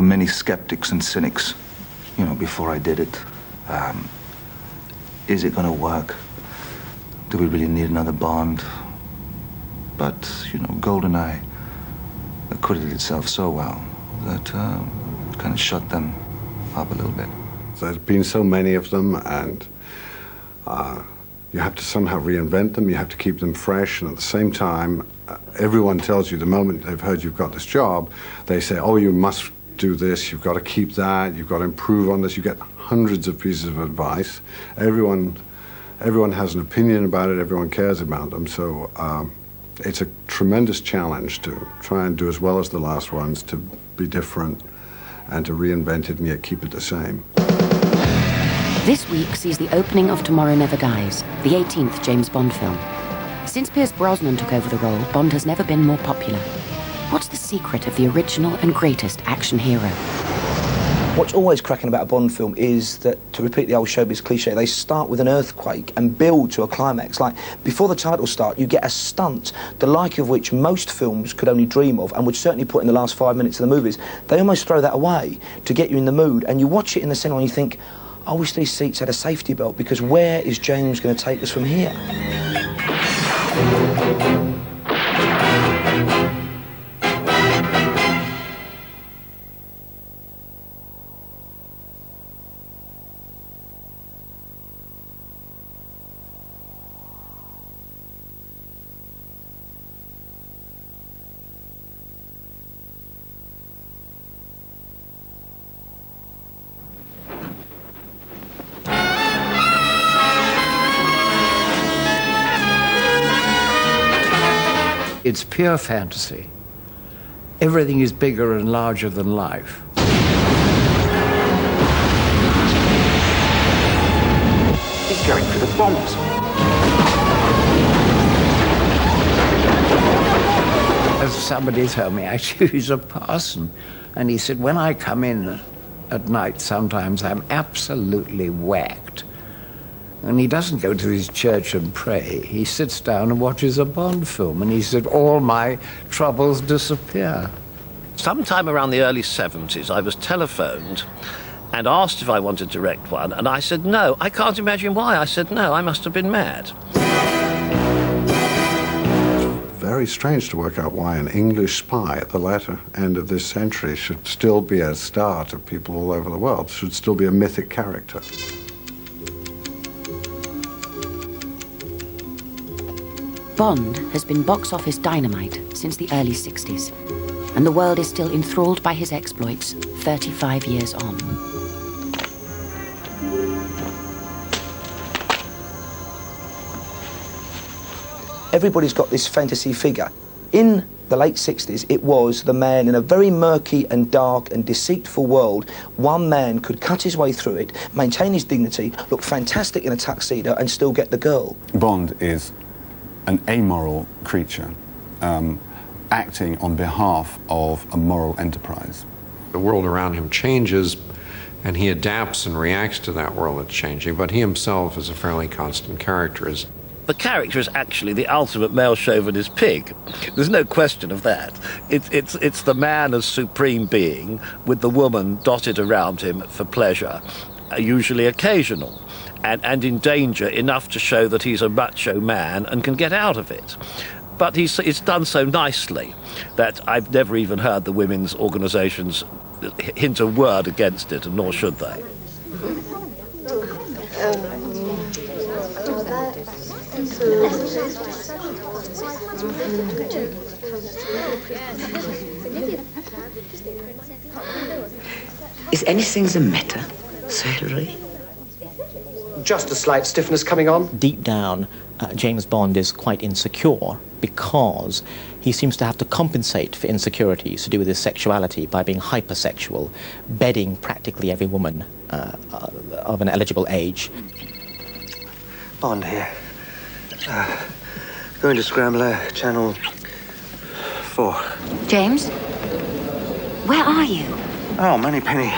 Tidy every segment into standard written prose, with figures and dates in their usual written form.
were many skeptics and cynics, you know, before I did it. Is it going to work? Do we really need another Bond? But, you know, GoldenEye acquitted itself so well that it kind of shut them up a little bit. There's been so many of them, and you have to somehow reinvent them, you have to keep them fresh, and at the same time, everyone tells you the moment they've heard you've got this job, they say, oh, you must do this, you've got to keep that, you've got to improve on this. You get hundreds of pieces of advice. Everyone has an opinion about it, everyone cares about them, so it's a tremendous challenge to try and do as well as the last ones, to be different and to reinvent it and yet keep it the same. This week sees the opening of Tomorrow Never Dies, the 18th James Bond film. Since Pierce Brosnan took over the role, Bond has never been more popular. What's the secret of the original and greatest action hero? What's always cracking about a Bond film is that, to repeat the old showbiz cliche, they start with an earthquake and build to a climax. Like, before the titles start, you get a stunt, the like of which most films could only dream of and would certainly put in the last 5 minutes of the movies. They almost throw that away to get you in the mood, and you watch it in the cinema and you think, I wish these seats had a safety belt, because where is James going to take us from here? It's pure fantasy. Everything is bigger and larger than life. He's going for the bombs. As somebody told me, actually, he's a parson. And he said, when I come in at night, sometimes I'm absolutely whacked. And he doesn't go to his church and pray. He sits down and watches a Bond film, and he said, all my troubles disappear. Sometime around the early 70s, I was telephoned and asked if I wanted to direct one, and I said no. I can't imagine why. I said no, I must have been mad. Very strange to work out why an English spy at the latter end of this century should still be a star to people all over the world, should still be a mythic character. Bond has been box office dynamite since the early 60s, and the world is still enthralled by his exploits 35 years on. Everybody's got this fantasy figure. In the late 60s, it was the man in a very murky and dark and deceitful world. One man could cut his way through it, maintain his dignity, look fantastic in a tuxedo, and still get the girl. Bond is an amoral creature, acting on behalf of a moral enterprise. The world around him changes, and he adapts and reacts to that world that's changing, but he himself is a fairly constant character. The character is actually the ultimate male chauvinist pig. There's no question of that. It's the man as supreme being, with the woman dotted around him for pleasure, usually occasional, and in danger enough to show that he's a macho man and can get out of it. But it's done so nicely that I've never even heard the women's organisations hint a word against it, and nor should they. Is anything the matter, Sir Hilary? Just a slight stiffness coming on. Deep down, James Bond is quite insecure because he seems to have to compensate for insecurities to do with his sexuality by being hypersexual, bedding practically every woman of an eligible age. Bond here. Going to Scrambler, Channel 4. James? Where are you? Oh, Moneypenny.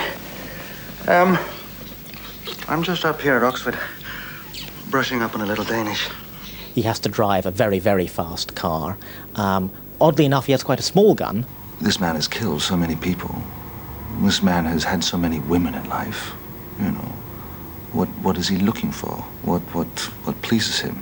I'm just up here at Oxford, brushing up on a little Danish. He has to drive a very, very fast car. Oddly enough, he has quite a small gun. This man has killed so many people. This man has had so many women in life, you know. What is he looking for? What pleases him?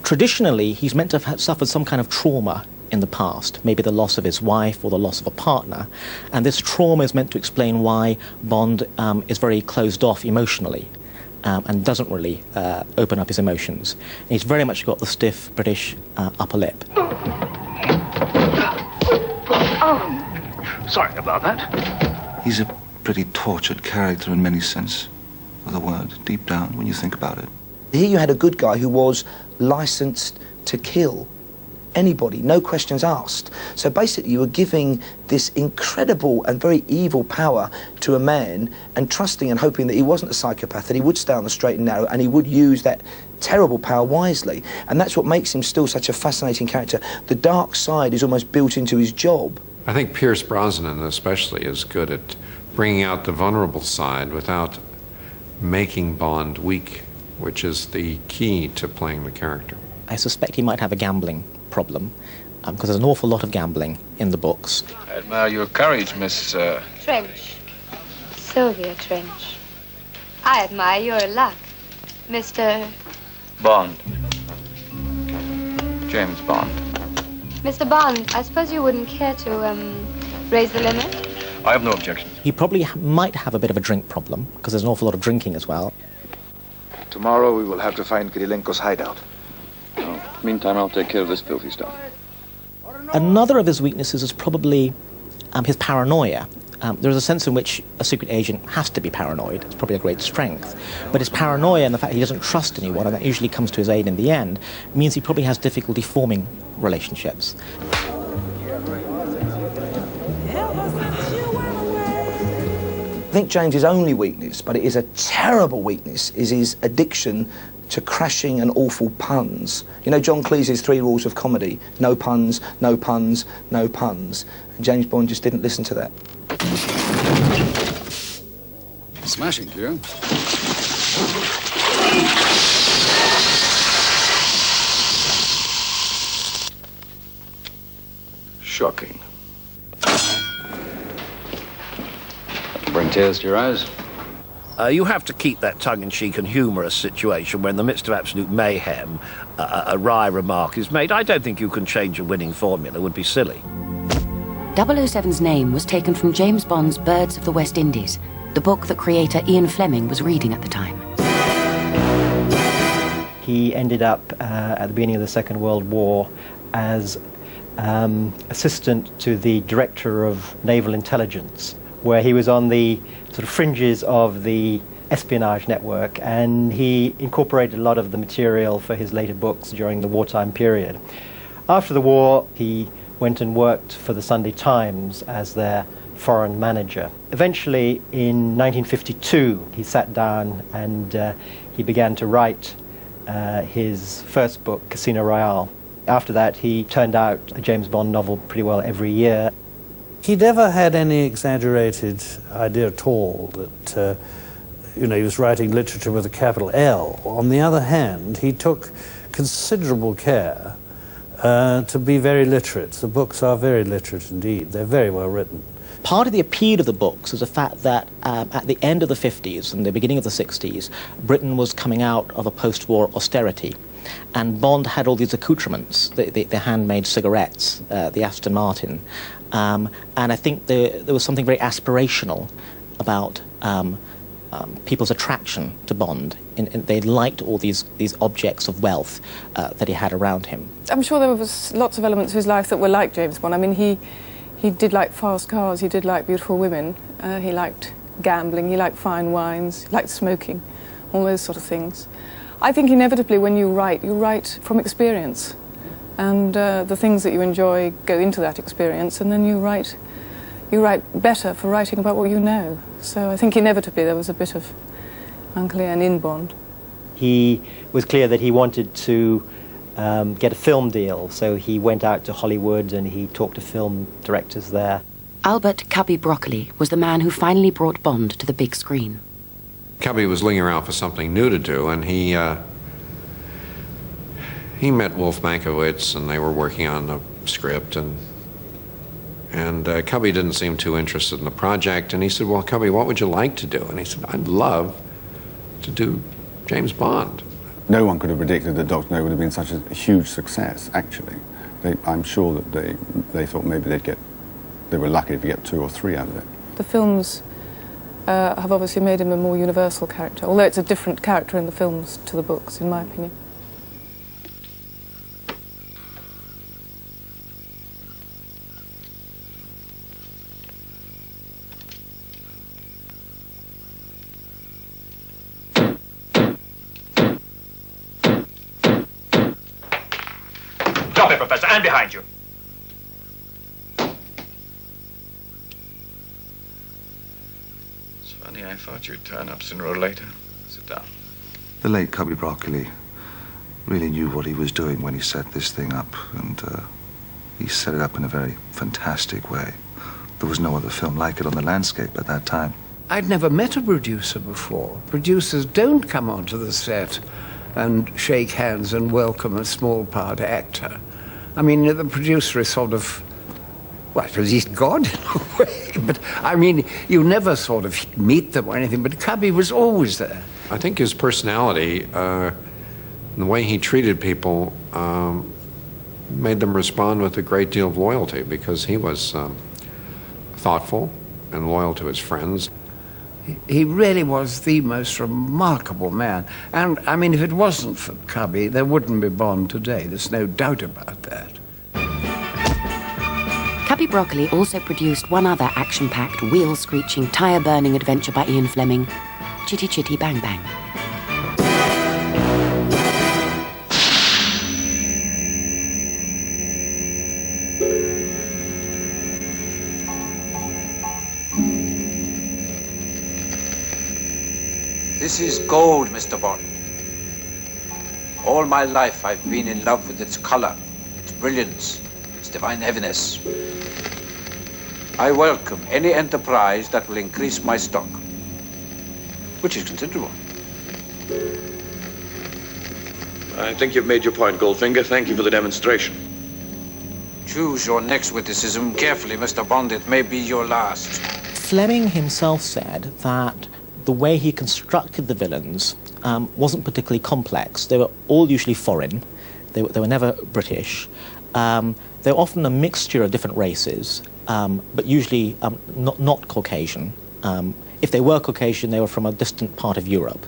Traditionally, he's meant to have suffered some kind of trauma in the past, maybe the loss of his wife or the loss of a partner, and this trauma is meant to explain why Bond is very closed off emotionally and doesn't really open up his emotions. And he's very much got the stiff British upper lip. Oh, sorry about that. He's a pretty tortured character in many sense of the word, deep down, when you think about it. Here you had a good guy who was licensed to kill anybody, no questions asked. So basically you were giving this incredible and very evil power to a man and trusting and hoping that he wasn't a psychopath, that he would stay on the straight and narrow and he would use that terrible power wisely. And that's what makes him still such a fascinating character. The dark side is almost built into his job. I think Pierce Brosnan especially is good at bringing out the vulnerable side without making Bond weak, which is the key to playing the character. I suspect he might have a gambling problem, because there's an awful lot of gambling in the books. I admire your courage, Miss... Trench. Sylvia Trench. I admire your luck, Mr... Bond. James Bond. Mr. Bond, I suppose you wouldn't care to, raise the limit? I have no objection. He probably might have a bit of a drink problem, because there's an awful lot of drinking as well. Tomorrow we will have to find Kirilenko's hideout. Meantime, I'll take care of this filthy stuff. Another of his weaknesses is probably his paranoia. There's a sense in which a secret agent has to be paranoid. It's probably a great strength. But his paranoia and the fact he doesn't trust anyone, and that usually comes to his aid in the end, means he probably has difficulty forming relationships. I think James's only weakness, but it is a terrible weakness, is his addiction to crashing and awful puns. You know John Cleese's 3 rules of comedy: no puns, no puns, no puns. And James Bond just didn't listen to that. Smashing, Q. Shocking. Bring tears to your eyes. You have to keep that tongue-in-cheek and humorous situation where in the midst of absolute mayhem a wry remark is made. I don't think you can change a winning formula. It would be silly. 007's name was taken from James Bond's Birds of the West Indies, the book that creator Ian Fleming was reading at the time. He ended up at the beginning of the Second World War as assistant to the Director of Naval Intelligence, where he was on the sort of fringes of the espionage network, and he incorporated a lot of the material for his later books during the wartime period. After the war, he went and worked for the Sunday Times as their foreign manager. Eventually, in 1952, he sat down and he began to write his first book, Casino Royale. After that, he turned out a James Bond novel pretty well every year. He never had any exaggerated idea at all that, he was writing literature with a capital L. On the other hand, he took considerable care to be very literate. The books are very literate indeed. They're very well written. Part of the appeal of the books is the fact that at the end of the 50s and the beginning of the 60s, Britain was coming out of a post-war austerity. And Bond had all these accoutrements, the handmade cigarettes, the Aston Martin. And I think there was something very aspirational about people's attraction to Bond. They liked all these objects of wealth that he had around him. I'm sure there was lots of elements of his life that were like James Bond. I mean, he did like fast cars, he did like beautiful women, he liked gambling, he liked fine wines, he liked smoking, all those sort of things. I think inevitably when you write from experience. And the things that you enjoy go into that experience, and then you write better for writing about what you know. So I think inevitably there was a bit of unclear and in Bond. He was clear that he wanted to get a film deal, so he went out to Hollywood and he talked to film directors there. Albert Cubby Broccoli was the man who finally brought Bond to the big screen. Cubby was looking around for something new to do, and he met Wolf Mankiewicz, and they were working on the script, and And Cubby didn't seem too interested in the project, and he said, well, Cubby, what would you like to do? And he said, I'd love to do James Bond. No one could have predicted that Dr. No would have been such a huge success, actually. I'm sure that they thought maybe they were lucky to get 2 or 3 out of it. The films have obviously made him a more universal character, although it's a different character in the films to the books, in my opinion. Drop it, Professor, and behind you. It's funny, I thought you'd turn up sooner or later. Sit down. The late Cubby Broccoli really knew what he was doing when he set this thing up, and he set it up in a very fantastic way. There was no other film like it on the landscape at that time. I'd never met a producer before. Producers don't come onto the set and shake hands and welcome a small part actor. I mean, the producer is sort of, well, I suppose he's God in a way, but I mean, you never sort of meet them or anything, but Cubby was always there. I think his personality, the way he treated people, made them respond with a great deal of loyalty, because he was thoughtful and loyal to his friends. He really was the most remarkable man. And, I mean, if it wasn't for Cubby, there wouldn't be Bond today. There's no doubt about that. Cubby Broccoli also produced one other action-packed, wheel-screeching, tyre-burning adventure by Ian Fleming, Chitty Chitty Bang Bang. This is gold, Mr. Bond. All my life I've been in love with its color, its brilliance, its divine heaviness. I welcome any enterprise that will increase my stock, which is considerable. I think you've made your point, Goldfinger. Thank you for the demonstration. Choose your next witticism carefully, Mr. Bond. It may be your last. Fleming himself said that the way he constructed the villains wasn't particularly complex. They were all usually foreign. They were never British. They were often a mixture of different races, but usually not Caucasian. If they were Caucasian, they were from a distant part of Europe.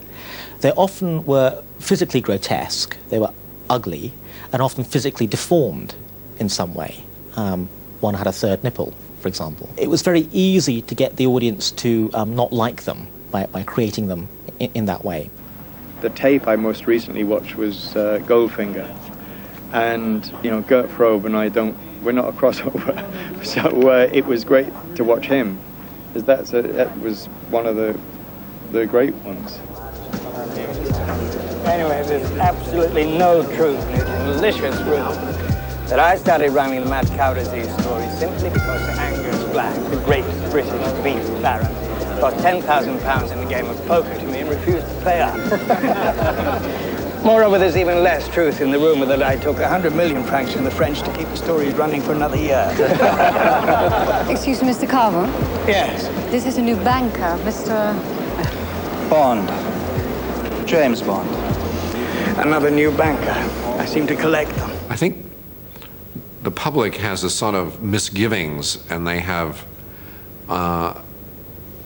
They often were physically grotesque. They were ugly and often physically deformed in some way. One had a third nipple, for example. It was very easy to get the audience to not like them by creating them in that way. The tape I most recently watched was Goldfinger, and Gert Frobe and I we're not a crossover, so it was great to watch him, because that was one of the great ones. Anyway, there's absolutely no truth in this delicious room that I started running the mad cow disease story simply because Angus Black, the great British beef baron, lost £10,000 in the game of poker to me and refused to pay up. Moreover, there's even less truth in the rumour that I took 100 million francs from the French to keep the stories running for another year. Excuse me, Mr. Carver? Yes. This is a new banker, Mr. Bond. James Bond. Another new banker. I seem to collect them. I think the public has a sort of misgivings, and they have,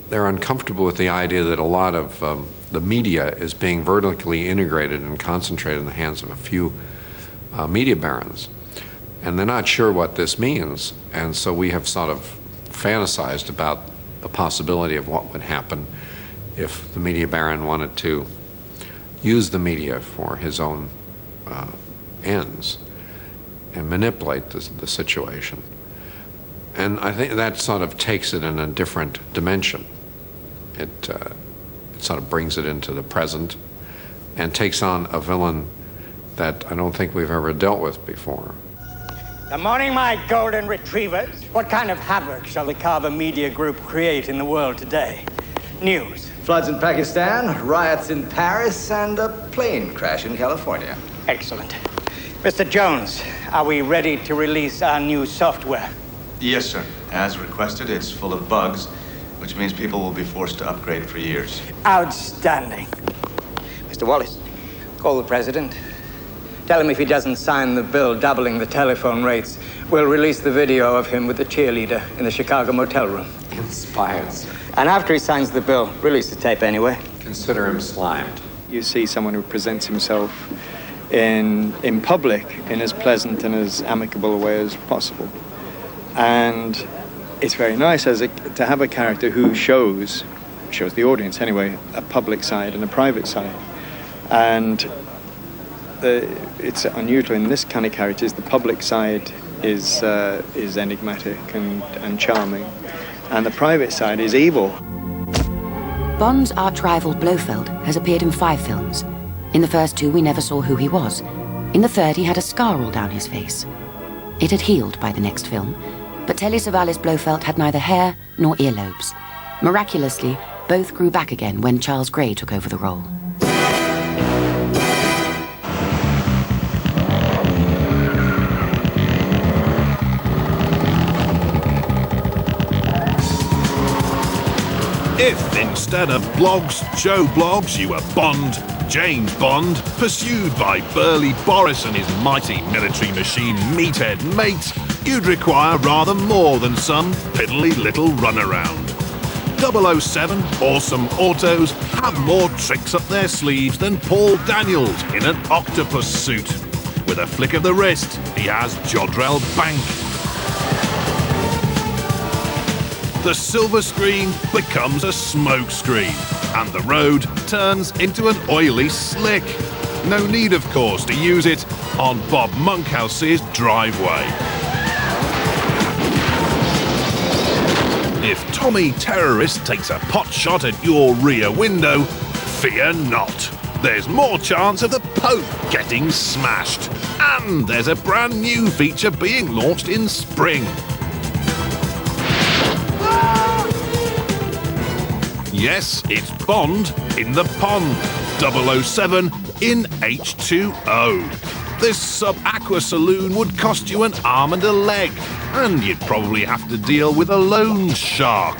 they're uncomfortable with the idea that a lot of the media is being vertically integrated and concentrated in the hands of a few media barons. And they're not sure what this means. And so we have sort of fantasized about the possibility of what would happen if the media baron wanted to use the media for his own ends and manipulate the situation. And I think that sort of takes it in a different dimension. It sort of brings it into the present and takes on a villain that I don't think we've ever dealt with before. Good morning, my golden retrievers. What kind of havoc shall the Carver Media Group create in the world today? News. Floods in Pakistan, riots in Paris, and a plane crash in California. Excellent. Mr. Jones, are we ready to release our new software? Yes, sir. As requested, it's full of bugs, which means people will be forced to upgrade for years. Outstanding. Mr. Wallace, call the president. Tell him if he doesn't sign the bill doubling the telephone rates, we'll release the video of him with the cheerleader in the Chicago motel room. Inspired. And after he signs the bill, release the tape anyway. Consider him slimed. You see someone who presents himself in public in as pleasant and as amicable a way as possible. And it's very nice to have a character who shows the audience anyway, a public side and a private side. And it's unusual in this kind of characters. The public side is enigmatic and charming, and the private side is evil. Bond's arch-rival Blofeld has appeared in 5 films. In the first 2, we never saw who he was. In the third, he had a scar all down his face. It had healed by the next film, but Telly Savalas Blofeld had neither hair nor earlobes. Miraculously, both grew back again when Charles Gray took over the role. If instead of Joe Bloggs, you were James Bond, pursued by burly Boris and his mighty military machine meathead mates, you'd require rather more than some piddly little runaround. 007 Awesome Autos have more tricks up their sleeves than Paul Daniels in an octopus suit. With a flick of the wrist, he has Jodrell Bank. The silver screen becomes a smoke screen, and the road turns into an oily slick. No need, of course, to use it on Bob Monkhouse's driveway. If Tommy Terrorist takes a pot shot at your rear window, fear not. There's more chance of the Pope getting smashed. And there's a brand new feature being launched in spring. Yes, it's Bond in the pond. 007 in H2O. This sub-aqua saloon would cost you an arm and a leg, and you'd probably have to deal with a loan shark.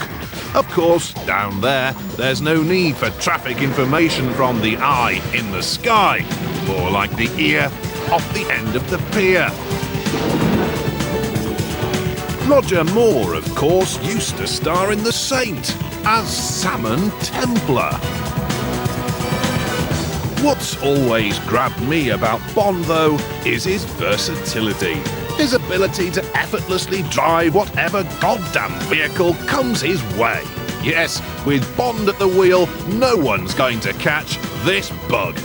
Of course, down there's no need for traffic information from the eye in the sky, more like the ear off the end of the pier. Roger Moore, of course, used to star in The Saint as Salmon Templar. What's always grabbed me about Bond, though, is his versatility. His ability to effortlessly drive whatever goddamn vehicle comes his way. Yes, with Bond at the wheel, no one's going to catch this bug.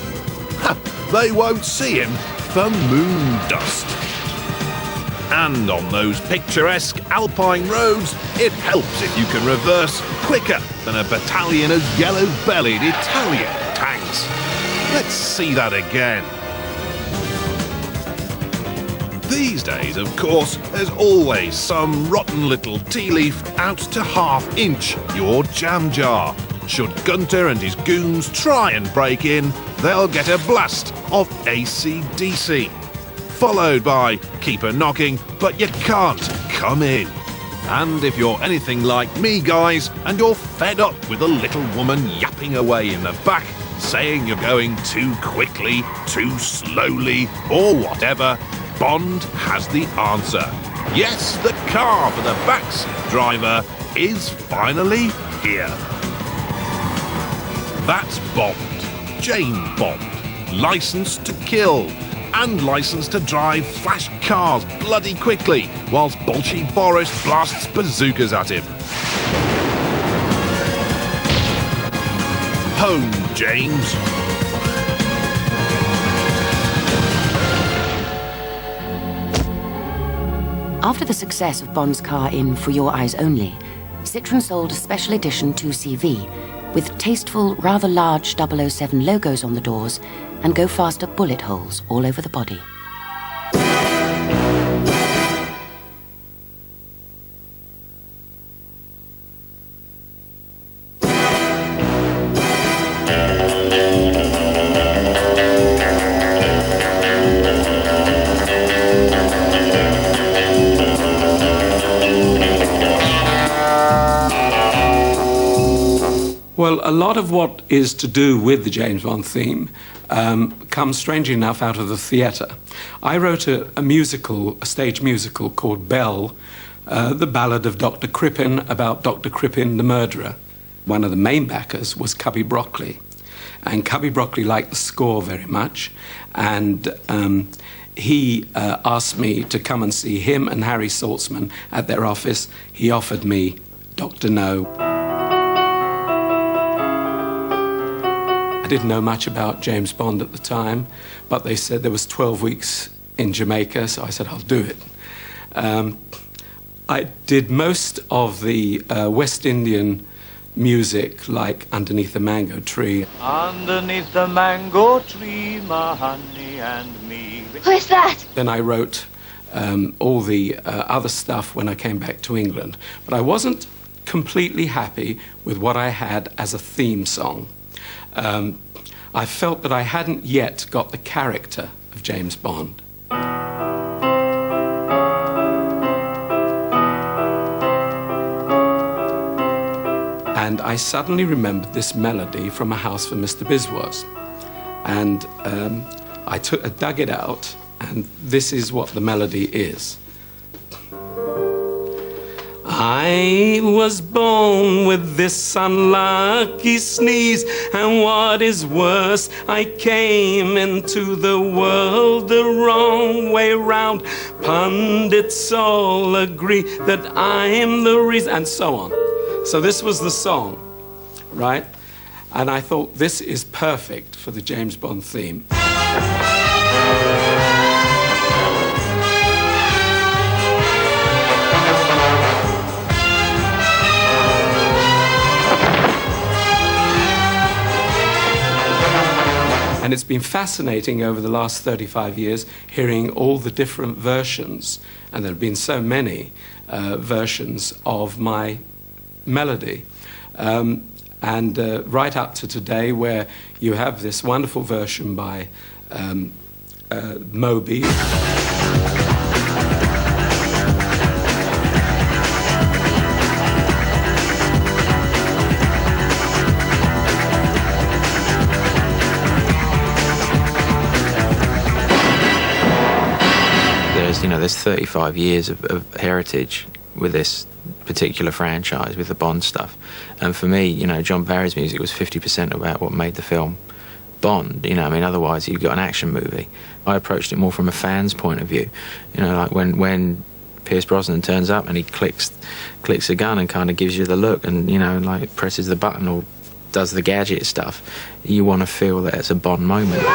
They won't see him for moon dust. And on those picturesque alpine roads, it helps if you can reverse quicker than a battalion of yellow-bellied Italian tanks. Let's see that again. These days, of course, there's always some rotten little tea leaf out to half-inch your jam jar. Should Gunter and his goons try and break in, they'll get a blast of AC/DC. Followed by keep a knocking, but you can't come in. And if you're anything like me, guys, and you're fed up with a little woman yapping away in the back, saying you're going too quickly, too slowly, or whatever, Bond has the answer. Yes, the car for the backseat driver is finally here. That's Bond, James Bond, licensed to kill, and licensed to drive flash cars bloody quickly, whilst Bolshe Boris blasts bazookas at him. Home, James. After the success of Bond's car in For Your Eyes Only, Citroën sold a special edition 2CV with tasteful, rather large 007 logos on the doors and go faster bullet holes all over the body. Well, a lot of what is to do with the James Bond theme comes, strangely enough, out of the theatre. I wrote a stage musical called Belle, the Ballad of Dr. Crippen, about Dr. Crippen, the murderer. One of the main backers was Cubby Broccoli, and Cubby Broccoli liked the score very much, and he asked me to come and see him and Harry Saltzman at their office. He offered me Dr. No. I didn't know much about James Bond at the time, but they said there was 12 weeks in Jamaica, so I said, I'll do it. I did most of the West Indian music, like Underneath the Mango Tree. Underneath the mango tree, my honey and me. Where's that? Then I wrote all the other stuff when I came back to England. But I wasn't completely happy with what I had as a theme song. I felt that I hadn't yet got the character of James Bond. And I suddenly remembered this melody from A House for Mr. Biswas. And I dug it out, and this is what the melody is. I was born with this unlucky sneeze, and what is worse, I came into the world the wrong way round. Pundits all agree that I'm the reason, and so on. So this was the song, right? And I thought, this is perfect for the James Bond theme. And it's been fascinating over the last 35 years hearing all the different versions, and there have been so many versions of my melody. And right up to today, where you have this wonderful version by Moby. There's 35 years of heritage with this particular franchise, with the Bond stuff. And for me, John Barry's music was 50% about what made the film Bond. Otherwise you've got an action movie. I approached it more from a fan's point of view. Like when Pierce Brosnan turns up and he clicks a gun and kind of gives you the look and, like presses the button or does the gadget stuff, you want to feel that it's a Bond moment.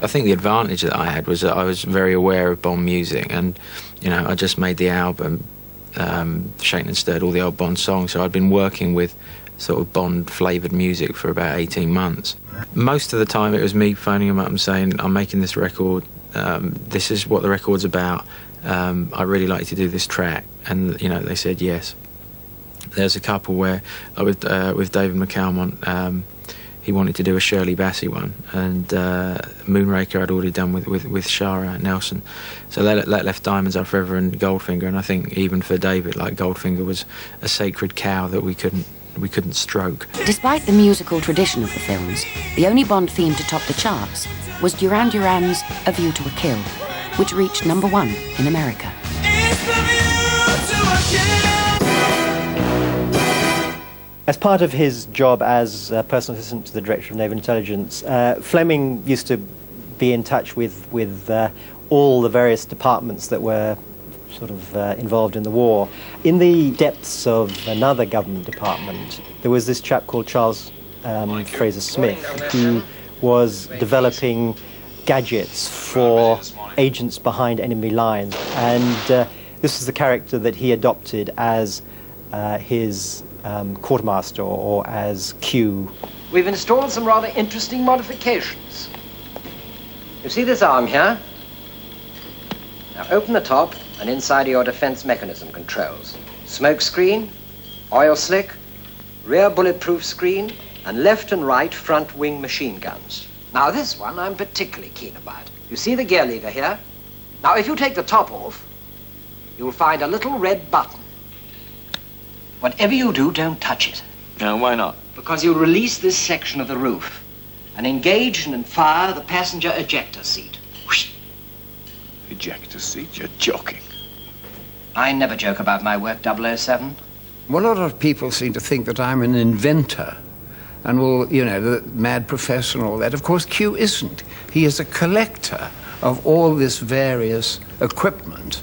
I think the advantage that I had was that I was very aware of Bond music, and I just made the album, Shaken and Stirred, all the old Bond songs, so I'd been working with sort of Bond-flavoured music for about 18 months. Most of the time it was me phoning them up and saying, I'm making this record, this is what the record's about, I'd really like to do this track, and they said yes. There's a couple where, with David McAlmont, he wanted to do a Shirley Bassey one, and Moonraker I'd already done with Shara Nelson. So that left Diamonds Are Forever and Goldfinger, and I think even for David, like, Goldfinger was a sacred cow that we couldn't stroke. Despite the musical tradition of the films, the only Bond theme to top the charts was Duran Duran's A View to a Kill, which reached #1 in America. As part of his job as personal assistant to the Director of Naval Intelligence, Fleming used to be in touch with all the various departments that were sort of involved in the war. In the depths of another government department, there was this chap called Charles Fraser Smith, who was developing gadgets for agents behind enemy lines. And this is the character that he adopted as his quartermaster, or as Q. We've installed some rather interesting modifications. You see this arm here? Now open the top, and inside are your defense mechanism controls. smoke screen, oil slick, rear bulletproof screen, and left and right front wing machine guns. Now this one I'm particularly keen about. You see the gear lever here? Now if you take the top off, you'll find a little red button. Whatever you do, don't touch it. No, why not? Because you'll release this section of the roof and engage and fire the passenger ejector seat. Whoosh. Ejector seat? You're joking. I never joke about my work, 007. Well, a lot of people seem to think that I'm an inventor and will, you know, the mad professor and all that. Of course, Q isn't. He is a collector of all this various equipment.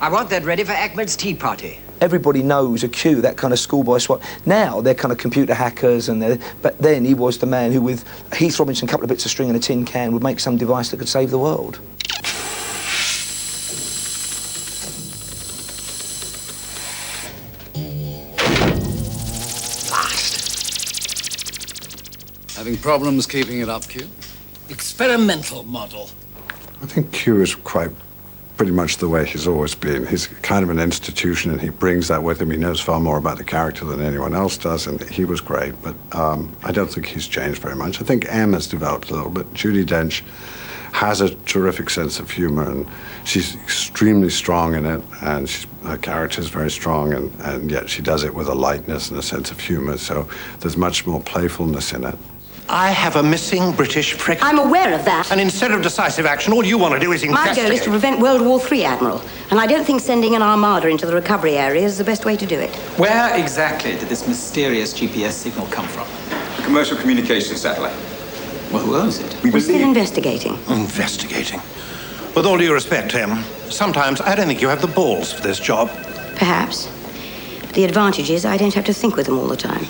I want that ready for Ahmed's tea party. Everybody knows a Q, that kind of schoolboy swat. Now they're kind of computer hackers, but then he was the man who, with Heath Robinson, a couple of bits of string and a tin can, would make some device that could save the world. Having problems keeping it up, Q? Experimental model. I think Q is pretty much the way he's always been. He's kind of an institution, and he brings that with him. He knows far more about the character than anyone else does, and he was great, but I don't think he's changed very much. I think M has developed a little bit. Judi Dench has a terrific sense of humor, and she's extremely strong in it, and her character is very strong, and yet she does it with a lightness and a sense of humor, so there's much more playfulness in it. I have a missing British frigate. I'm aware of that. And instead of decisive action, all you want to do is investigate. My goal is to prevent World War III, Admiral. And I don't think sending an armada into the recovery area is the best way to do it. Where exactly did this mysterious GPS signal come from? A commercial communications satellite. Well, who owns it? We're still investigating. Investigating. With all due respect, Tim, sometimes I don't think you have the balls for this job. Perhaps. But the advantage is I don't have to think with them all the time.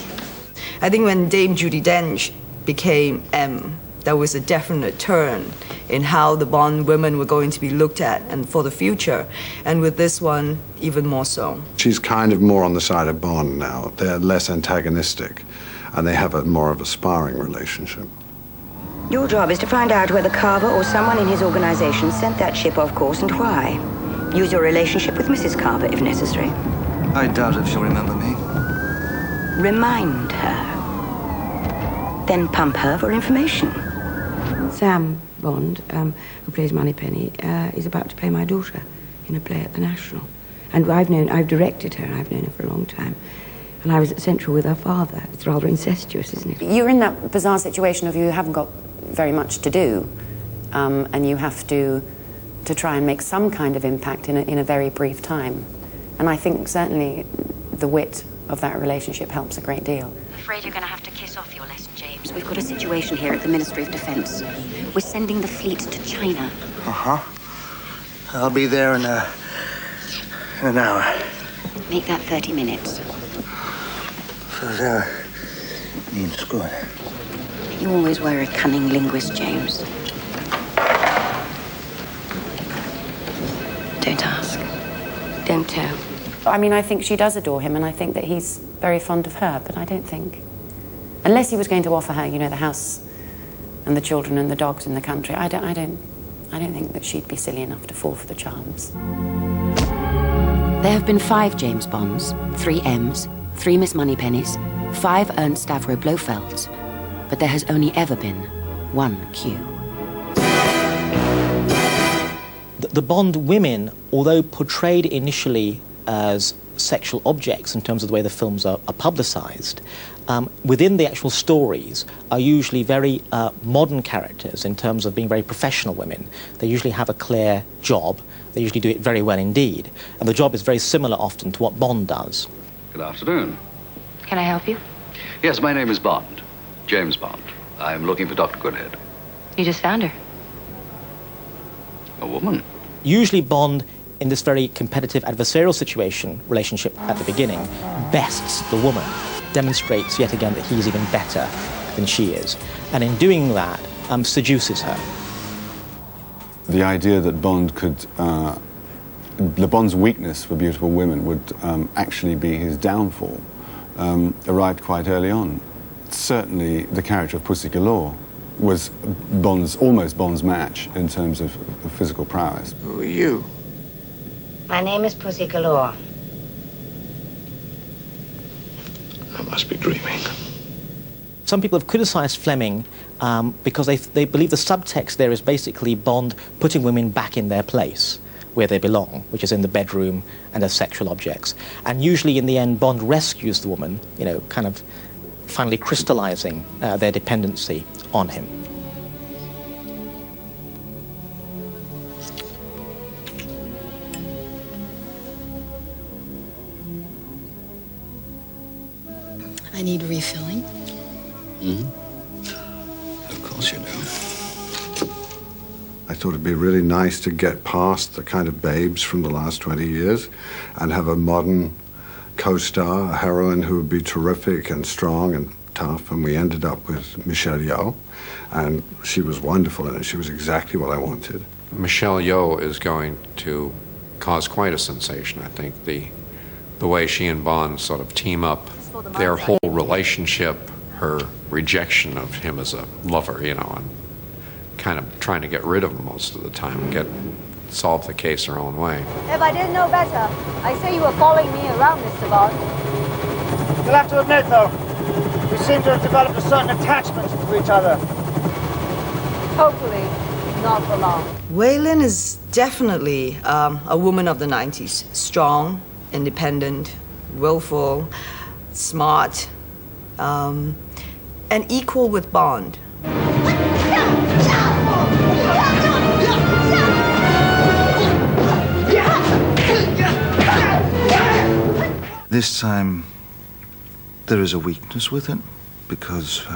I think when Dame Judi Dench became M, there was a definite turn in how the Bond women were going to be looked at and for the future. And with this one, even more so. She's kind of more on the side of Bond now. They're less antagonistic, and they have more of a sparring relationship. Your job is to find out whether Carver or someone in his organization sent that ship off course and why. Use your relationship with Mrs. Carver if necessary. I doubt if she'll remember me. Remind her. Then pump her for information. Sam Bond, who plays Moneypenny, is about to play my daughter in a play at the National. And I've directed her, and I've known her for a long time. And I was at Central with her father. It's rather incestuous, isn't it? You're in that bizarre situation of you haven't got very much to do, and you have to try and make some kind of impact in a very brief time. And I think certainly the wit of that relationship helps a great deal. I'm afraid you're going to have to kiss off your lesson, James. We've got a situation here at the Ministry of Defence. We're sending the fleet to China. Uh-huh. I'll be there in an hour. Make that 30 minutes. First hour means good. You always were a cunning linguist, James. Don't ask. Don't tell. I mean, I think she does adore him, and I think that he's very fond of her, but I don't think... Unless he was going to offer her, you know, the house and the children and the dogs in the country, I don't think that she'd be silly enough to fall for the charms. There have been 5 James Bonds, 3 M's, 3 Miss Moneypennies, 5 Ernst Stavro Blofelds, but there has only ever been 1 Q. The Bond women, although portrayed initially as sexual objects in terms of the way the films are publicised, within the actual stories are usually very modern characters in terms of being very professional women. They usually have a clear job. They usually do it very well indeed. And the job is very similar often to what Bond does. Good afternoon. Can I help you? Yes, my name is Bond. James Bond. I'm looking for Dr. Goodhead. You just found her. A woman? Usually Bond, in this very competitive adversarial relationship at the beginning, bests the woman, demonstrates yet again that he's even better than she is, and in doing that, seduces her. The idea that Bond could, the Bond's weakness for beautiful women would actually be his downfall, arrived quite early on. Certainly the character of Pussy Galore was almost Bond's match in terms of physical prowess. Who are you? My name is Pussy Galore. I must be dreaming. Some people have criticised Fleming because they believe the subtext there is basically Bond putting women back in their place, where they belong, which is in the bedroom and as sexual objects. And usually in the end, Bond rescues the woman, you know, kind of finally crystallising their dependency on him. I need refilling. Of course you do. I thought it'd be really nice to get past the kind of babes from the last 20 years and have a modern co-star, a heroine who would be terrific and strong and tough, and we ended up with Michelle Yeoh, and she was wonderful in it. She was exactly what I wanted. Michelle Yeoh is going to cause quite a sensation, I think. The way she and Bond sort of team up, their whole relationship, her rejection of him as a lover, you know, and kind of trying to get rid of him most of the time, solve the case her own way. If I didn't know better, I'd say you were following me around, Mr. Bond. You'll have to admit, though, we seem to have developed a certain attachment to each other. Hopefully, not for long. Wei Lin is definitely a woman of the 90s. Strong, independent, willful, smart, and equal with Bond. This time, there is a weakness with it, because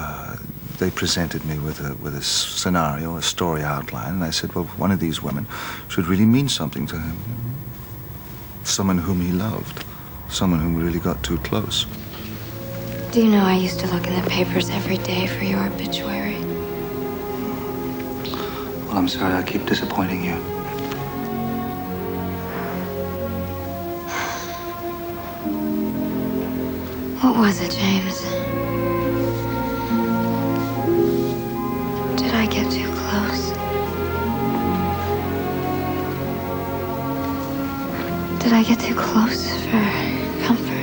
they presented me with a scenario, a story outline, and I said, well, one of these women should really mean something to him. Someone whom he loved, someone whom really got too close. Do you know I used to look in the papers every day for your obituary? Well, I'm sorry I keep disappointing you. What was it, James? Did I get too close? Did I get too close for comfort?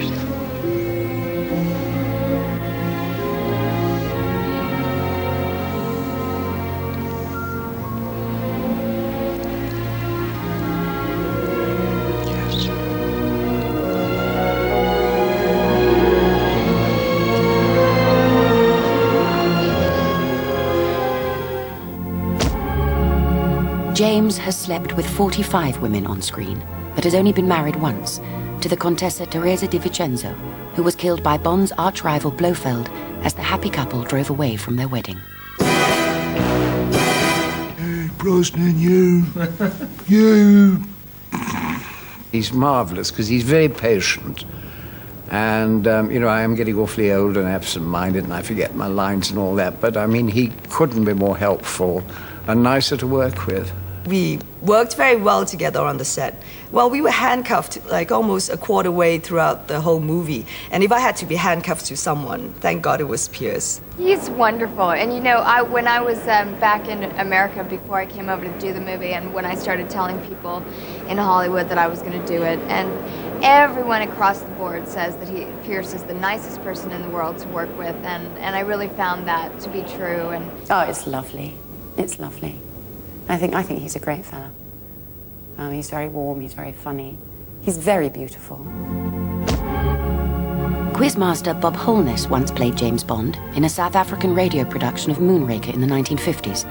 James has slept with 45 women on screen, but has only been married once, to the Contessa Teresa di Vincenzo, who was killed by Bond's arch-rival Blofeld as the happy couple drove away from their wedding. Hey, Brosnan, you. He's marvellous because he's very patient. And, you know, I am getting awfully old and absent-minded and I forget my lines and all that. But, I mean, he couldn't be more helpful and nicer to work with. We worked very well together on the set. Well, we were handcuffed like almost a quarter way throughout the whole movie. And if I had to be handcuffed to someone, thank God it was Pierce. He's wonderful. And you know, when I was back in America before I came over to do the movie, and when I started telling people in Hollywood that I was going to do it, and everyone across the board says that Pierce is the nicest person in the world to work with, and I really found that to be true. And oh, it's lovely. It's lovely. I think he's a great fella. He's very warm, he's very funny. He's very beautiful. Quizmaster Bob Holness once played James Bond in a South African radio production of Moonraker in the 1950s.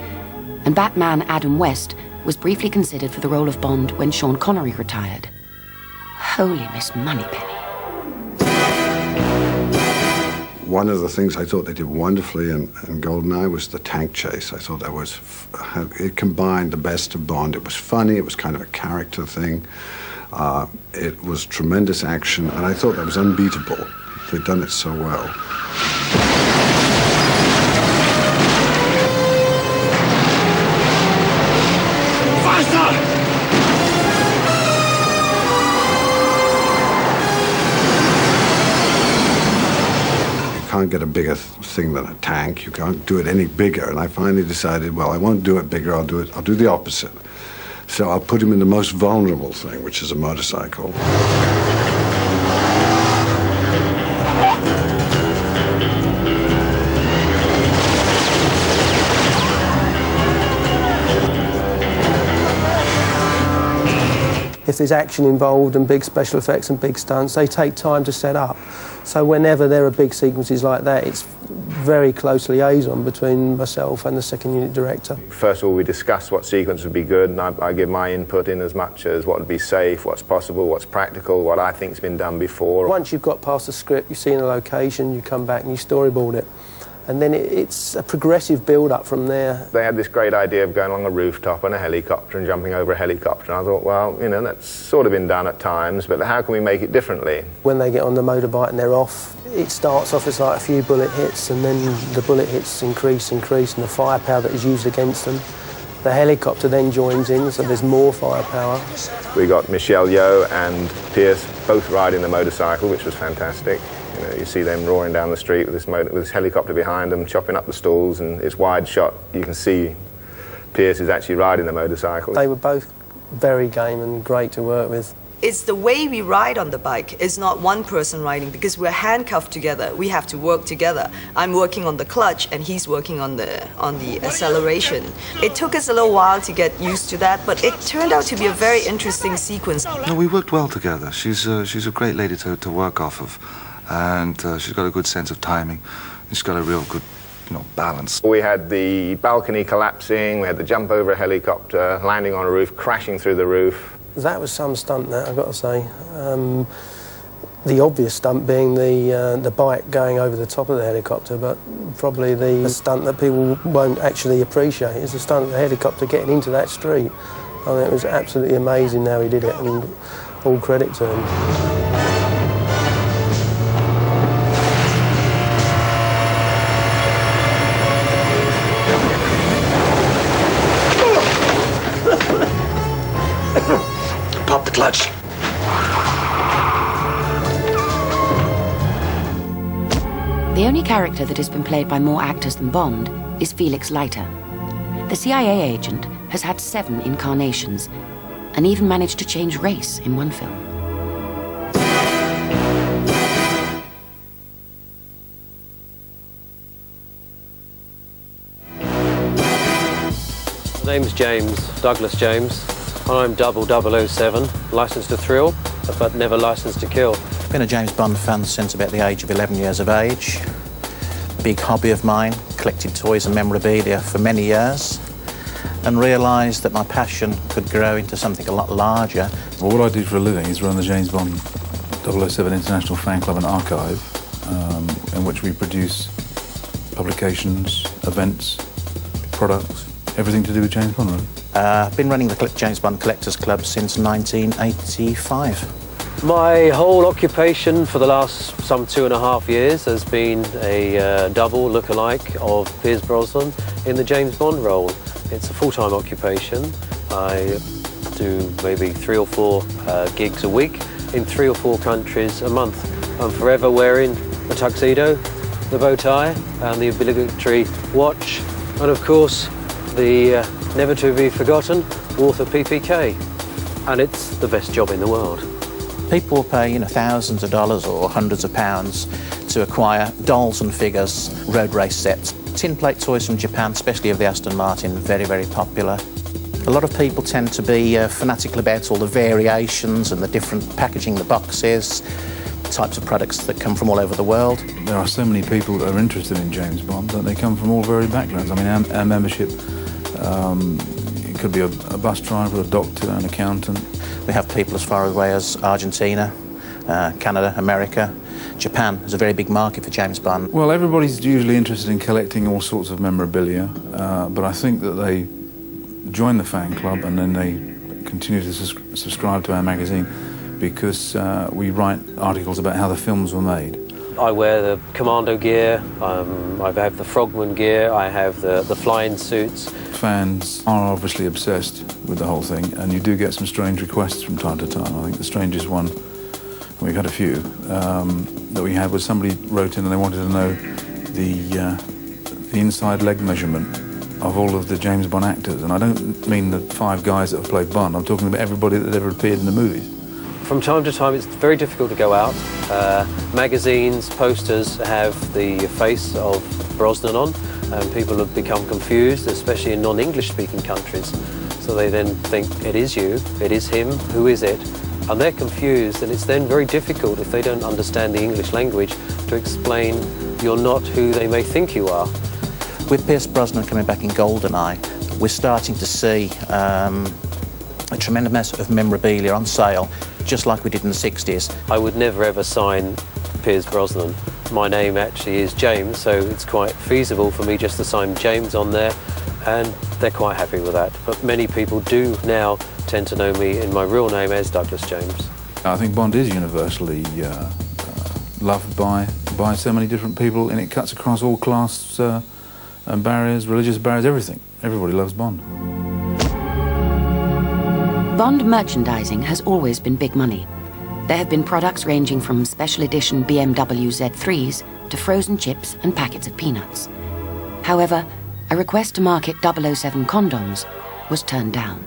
And Batman Adam West was briefly considered for the role of Bond when Sean Connery retired. Holy Miss Moneypenny. One of the things I thought they did wonderfully in GoldenEye was the tank chase. I thought that was, it combined the best of Bond. It was funny, it was kind of a character thing. It was tremendous action, and I thought that was unbeatable. They'd done it so well. Faster! Can't get a bigger thing than a tank. You can't do it any bigger. And I finally decided, well, I won't do it bigger. I'll do the opposite. So I'll put him in the most vulnerable thing, which is a motorcycle. If there's action involved and big special effects and big stunts, they take time to set up. So whenever there are big sequences like that, it's very close liaison between myself and the second unit director. First of all, we discuss what sequence would be good, and I give my input in as much as what would be safe, what's possible, what's practical, what I think's been done before. Once you've got past the script, you've seen a location, you come back and you storyboard it. And then it's a progressive build-up from there. They had this great idea of going along a rooftop on a helicopter and jumping over a helicopter, and I thought, well, you know, that's sort of been done at times, but how can we make it differently? When they get on the motorbike and they're off, it starts off as like a few bullet hits, and then the bullet hits increase, and the firepower that is used against them. The helicopter then joins in, so there's more firepower. We got Michelle Yeoh and Pierce both riding the motorcycle, which was fantastic. You know, you see them roaring down the street with this helicopter behind them, chopping up the stalls, and it's wide shot. You can see Pierce is actually riding the motorcycle. They were both very game and great to work with. It's the way we ride on the bike. It's not one person riding, because we're handcuffed together. We have to work together. I'm working on the clutch and he's working on the acceleration. It took us a little while to get used to that, but it turned out to be a very interesting sequence. No, we worked well together. She's a great lady to work off of, and she's got a good sense of timing. She's got a real good, balance. We had the balcony collapsing, we had the jump over a helicopter, landing on a roof, crashing through the roof. That was some stunt, that, I've got to say. The obvious stunt being the bike going over the top of the helicopter, but probably the stunt that people won't actually appreciate is the stunt of the helicopter getting into that street. I mean, it was absolutely amazing how he did it, and all credit to him. Pop the clutch. The only character that has been played by more actors than Bond is Felix Leiter. The CIA agent has had 7 incarnations and even managed to change race in one film. My name's James, Douglas James. I'm 007, licensed to thrill, but never licensed to kill. I've been a James Bond fan since about the age of 11 years of age. Big hobby of mine, collected toys and memorabilia for many years, and realised that my passion could grow into something a lot larger. Well, what I do for a living is run the James Bond 007 International Fan Club and Archive, in which we produce publications, events, products, everything to do with James Bond, really. I've been running the James Bond Collectors Club since 1985. My whole occupation for the last some 2.5 years has been a double look-alike of Pierce Brosnan in the James Bond role. It's a full-time occupation. I do maybe 3 or 4 gigs a week in 3 or 4 countries a month. I'm forever wearing a tuxedo, the bow tie, and the obligatory watch, and of course the never to be forgotten Walther PPK, and it's the best job in the world. People will pay, thousands of dollars or hundreds of pounds to acquire dolls and figures, road race sets. Tin plate toys from Japan, especially of the Aston Martin, very, very popular. A lot of people tend to be fanatical about all the variations and the different packaging, the boxes, types of products that come from all over the world. There are so many people that are interested in James Bond that they come from all varied backgrounds. I mean, our membership, it could be a bus driver, a doctor, an accountant. We have people as far away as Argentina, Canada, America. Japan is a very big market for James Bond. Well, everybody's usually interested in collecting all sorts of memorabilia, but I think that they join the fan club and then they continue to subscribe to our magazine because we write articles about how the films were made. I wear the commando gear, I have the frogman gear, I have the flying suits. Fans are obviously obsessed with the whole thing, and you do get some strange requests from time to time. I think the strangest one, we've had a few, that we had was somebody wrote in and they wanted to know the inside leg measurement of all of the James Bond actors. And I don't mean the 5 guys that have played Bond, I'm talking about everybody that ever appeared in the movies. From time to time, it's very difficult to go out. Magazines, posters have the face of Brosnan on, and people have become confused, especially in non-English speaking countries. So they then think, it is you, it is him, who is it? And they're confused, and it's then very difficult, if they don't understand the English language, to explain you're not who they may think you are. With Pierce Brosnan coming back in GoldenEye, we're starting to see a tremendous amount of memorabilia on sale, just like we did in the 60s. I would never ever sign Pierce Brosnan. My name actually is James, so it's quite feasible for me just to sign James on there, and they're quite happy with that. But many people do now tend to know me in my real name as Douglas James. I think Bond is universally loved by so many different people, and it cuts across all class and barriers, religious barriers, everything. Everybody loves Bond. Bond merchandising has always been big money. There have been products ranging from special edition BMW Z3s to frozen chips and packets of peanuts. However, a request to market 007 condoms was turned down.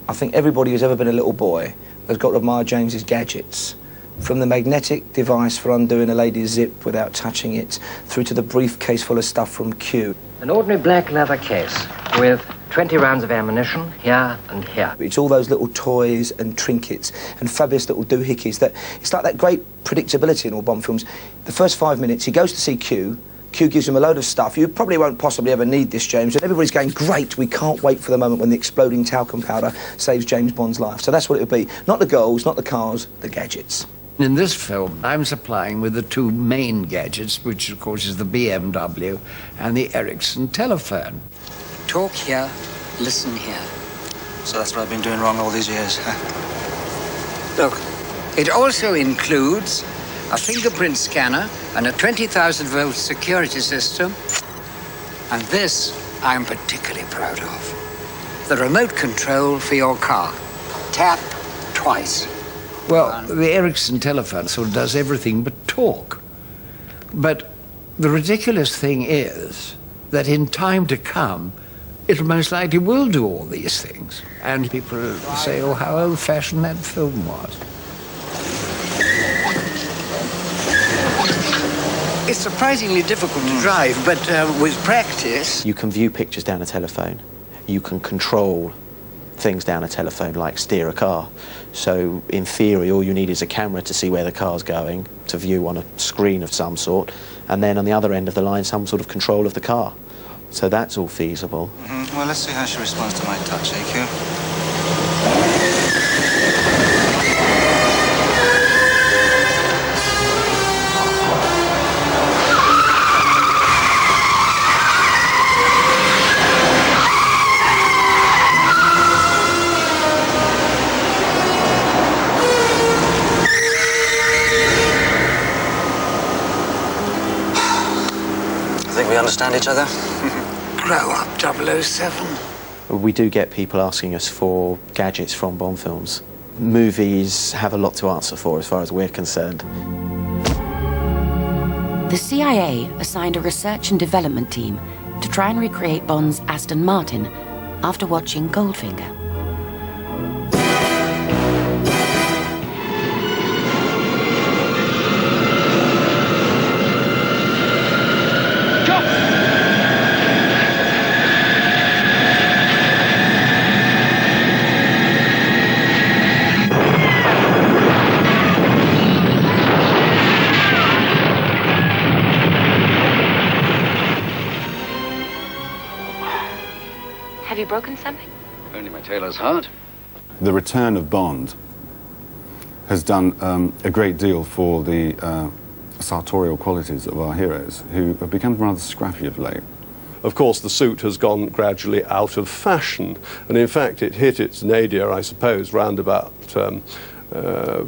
I think everybody who's ever been a little boy has got to admire James's gadgets. From the magnetic device for undoing a lady's zip without touching it, through to the briefcase full of stuff from Q. An ordinary black leather case with 20 rounds of ammunition here and here. It's all those little toys and trinkets and fabulous little doohickeys that it's like that great predictability in all Bond films. The first 5 minutes, he goes to see Q. Q gives him a load of stuff. You probably won't possibly ever need this, James. And everybody's going, great, we can't wait for the moment when the exploding talcum powder saves James Bond's life. So that's what it would be. Not the girls, not the cars, the gadgets. In this film, I'm supplying with the 2 main gadgets, which of course is the BMW and the Ericsson telephone. Talk here, listen here. So that's what I've been doing wrong all these years, huh? Look, it also includes a fingerprint scanner and a 20,000-volt security system. And this I'm particularly proud of. The remote control for your car. Tap twice. Well, the Ericsson telephone sort of does everything but talk. But the ridiculous thing is that in time to come, it most likely will do all these things. And people say, oh, how old-fashioned that film was. It's surprisingly difficult to drive, but with practice... You can view pictures down a telephone. You can control things down a telephone, like steer a car. So, in theory, all you need is a camera to see where the car's going, to view on a screen of some sort, and then on the other end of the line, some sort of control of the car. So that's all feasible. Well, let's see how she responds to my touch, AQ. Understand each other? Grow up, 007. We do get people asking us for gadgets from Bond films. Movies have a lot to answer for as far as we're concerned. The CIA assigned a research and development team to try and recreate Bond's Aston Martin after watching Goldfinger. Have you broken something? Only my tailor's heart. The return of Bond has done a great deal for the sartorial qualities of our heroes, who have become rather scrappy of late. Of course, the suit has gone gradually out of fashion, and in fact it hit its nadir, I suppose, round about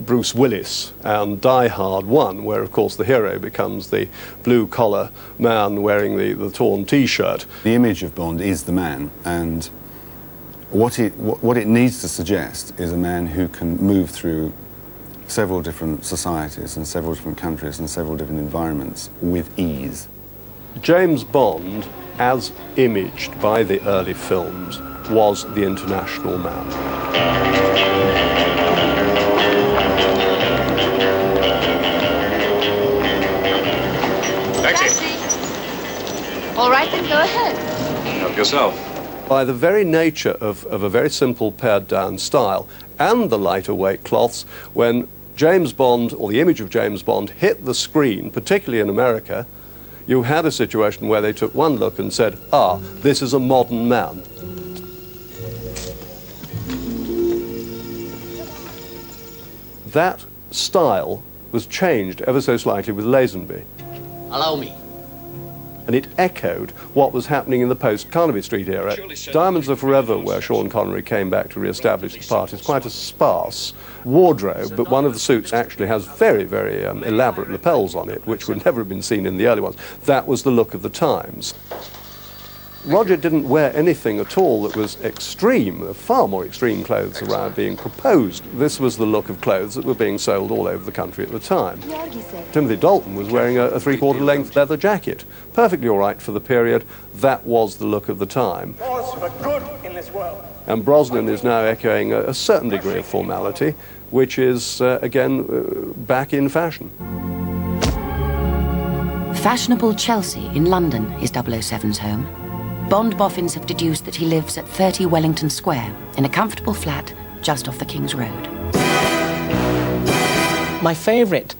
Bruce Willis and Die Hard 1, where of course the hero becomes the blue-collar man wearing the torn T-shirt. The image of Bond is the man, and what it needs to suggest is a man who can move through several different societies and several different countries and several different environments with ease. James Bond, as imaged by the early films, was the international man. Taxi. All right, then go ahead. Help yourself. By the very nature of a very simple pared-down style and the lighter weight cloths, when James Bond, or the image of James Bond, hit the screen, particularly in America, you had a situation where they took one look and said, ah, this is a modern man. That style was changed ever so slightly with Lazenby. Allow me. And it echoed what was happening in the post-Carnaby Street era. Diamonds Are Forever, where Sean Connery came back to re-establish the part, is quite a sparse wardrobe, but one of the suits actually has very, very elaborate lapels on it, which would never have been seen in the early ones. That was the look of the times. Roger didn't wear anything at all that was extreme. There were far more extreme clothes around being proposed. This was the look of clothes that were being sold all over the country at the time. Timothy Dalton was wearing a three-quarter length leather jacket. Perfectly all right for the period. That was the look of the time. And Brosnan is now echoing a certain degree of formality, which is, again, back in fashion. Fashionable Chelsea in London is 007's home. Bond boffins have deduced that he lives at 30 Wellington Square in a comfortable flat just off the King's Road. My favourite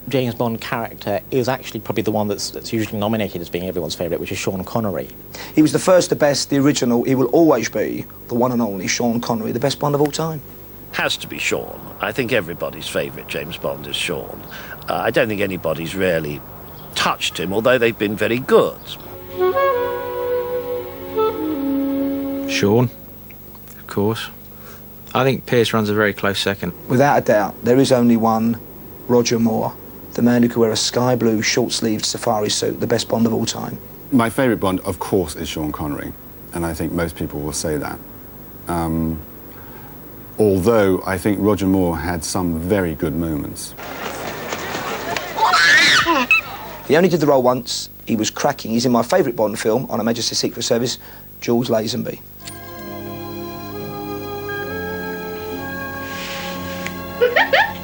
James Bond character is actually probably the one that's usually nominated as being everyone's favourite, which is Sean Connery. He was the first, the best, the original. He will always be the one and only Sean Connery, the best Bond of all time. Has to be Sean. I think everybody's favourite James Bond is Sean. I don't think anybody's really touched him, although they've been very good. Sean, of course. I think Pierce runs a very close second. Without a doubt, there is only one, Roger Moore, the man who could wear a sky blue short-sleeved safari suit, the best Bond of all time. My favourite Bond, of course, is Sean Connery, and I think most people will say that. Although I think Roger Moore had some very good moments. He only did the role once. He was cracking. He's in my favourite Bond film, on Her Majesty's Secret Service, Jules Lazenby.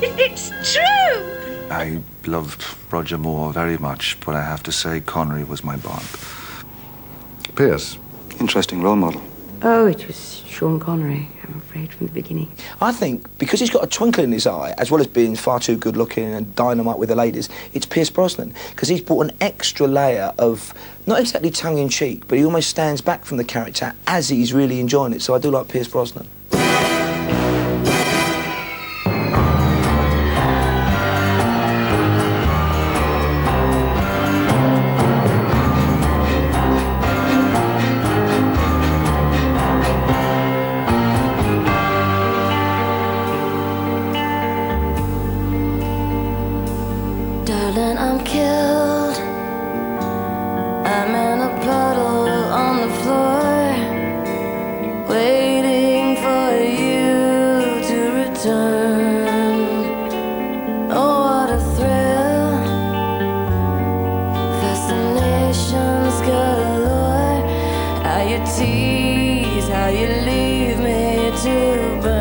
It's true! I loved Roger Moore very much, but I have to say Connery was my Bond. Pierce. Interesting role model. Oh, it was Sean Connery, I'm afraid, from the beginning. I think because he's got a twinkle in his eye, as well as being far too good looking and dynamite with the ladies, it's Pierce Brosnan, because he's brought an extra layer of, not exactly tongue-in-cheek, but he almost stands back from the character as he's really enjoying it, so I do like Pierce Brosnan. Darling, I'm killed. I'm in a puddle on the floor, waiting for you to return. Oh, what a thrill. Fascinations galore. How you tease, how you leave me to burn.